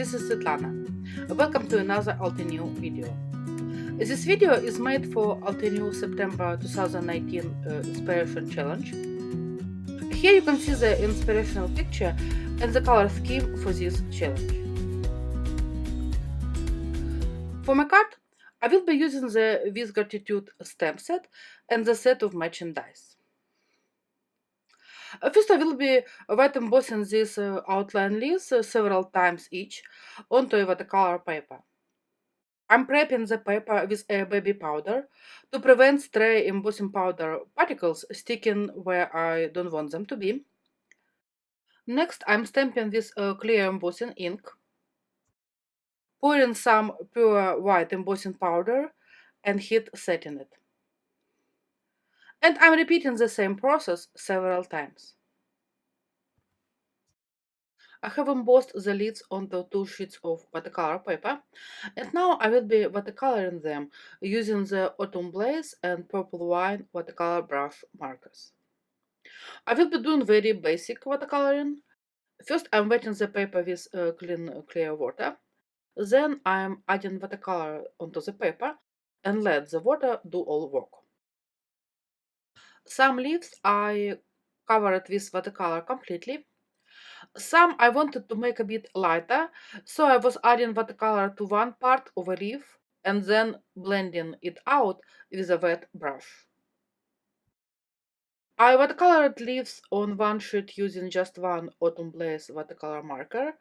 this is Svetlana. Welcome to another Altenew video. This video is made for Altenew September 2019 Inspiration Challenge. Here you can see the inspirational picture and the color scheme for this challenge. For my card, I will be using the With Gratitude stamp set and the set of matching dice. First, I will be wet embossing these outline leaves several times each onto a watercolor paper. I'm prepping the paper with a baby powder to prevent stray embossing powder particles sticking where I don't want them to be. Next, I'm stamping with clear embossing ink, pouring some pure white embossing powder and heat setting it. And I'm repeating the same process several times. I have embossed the leaves onto 2 sheets of watercolor paper, and now I will be watercoloring them using the Autumn Blaze and Purple Wine watercolor brush markers. I will be doing very basic watercoloring. First, I'm wetting the paper with clear water. Then I'm adding watercolor onto the paper and let the water do all work. Some leaves I covered with watercolor completely. Some I wanted to make a bit lighter, so I was adding watercolor to one part of a leaf and then blending it out with a wet brush. I watercolored leaves on one sheet using just one Autumn Blaze watercolor marker,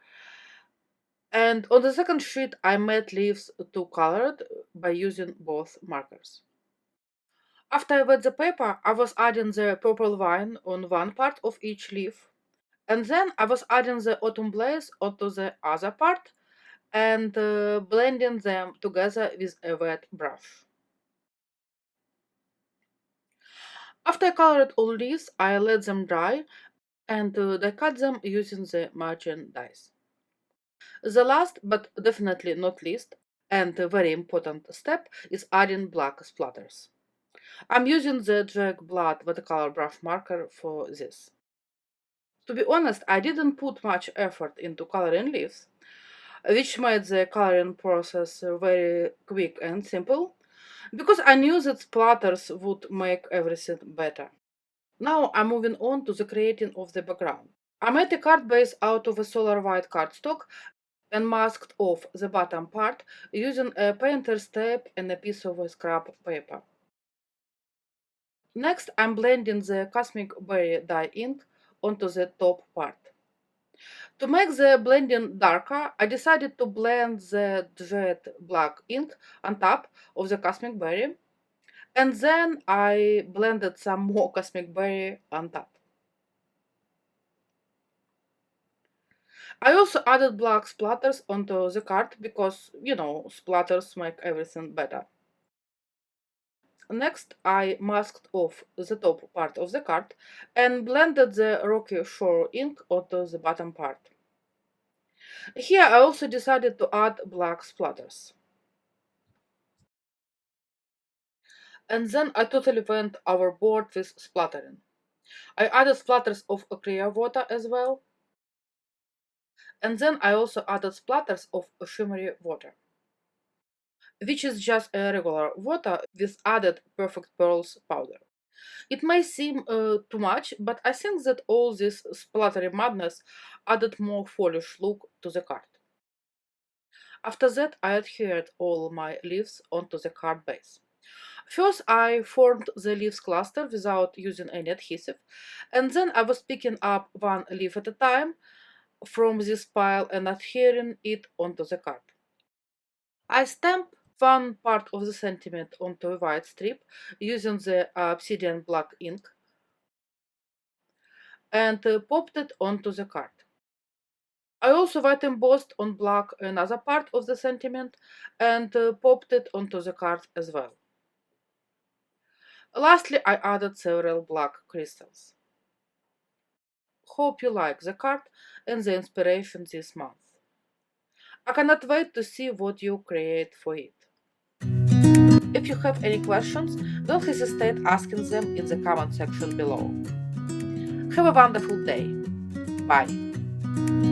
and on the second sheet I made leaves two-colored by using both markers. After I wet the paper, I was adding the Purple Wine on one part of each leaf, and then I was adding the Autumn Blaze onto the other part and blending them together with a wet brush. After I colored all leaves, I let them dry and I cut them using the matching dice. The last, but definitely not least, and a very important step is adding black splatters. I'm using the Jack Blood watercolor brush marker for this. To be honest, I didn't put much effort into coloring leaves, which made the coloring process very quick and simple, because I knew that splatters would make everything better. Now I'm moving on to the creating of the background. I made a card base out of a solar white cardstock and masked off the bottom part using a painter's tape and a piece of scrap paper. Next, I'm blending the Cosmic Berry dye ink onto the top part. To make the blending darker, I decided to blend the jet black ink on top of the Cosmic Berry, and then I blended some more Cosmic Berry on top. I also added black splatters onto the card because, splatters make everything better. Next, I masked off the top part of the card and blended the Rocky Shore ink onto the bottom part. Here I also decided to add black splatters. And then I totally went overboard with splattering. I added splatters of clear water as well. And then I also added splatters of shimmery water, which is just a regular water with added Perfect Pearls powder. It may seem too much, but I think that all this splattery madness added more foolish look to the card. After that, I adhered all my leaves onto the card base. First, I formed the leaves cluster without using any adhesive, and then I was picking up one leaf at a time from this pile and adhering it onto the card. I stamped one part of the sentiment onto a white strip using the obsidian black ink and popped it onto the card. I also white embossed on black another part of the sentiment and popped it onto the card as well. Lastly, I added several black crystals. Hope you like the card and the inspiration this month. I cannot wait to see what you create for it. If you have any questions, don't hesitate asking them in the comment section below. Have a wonderful day. Bye.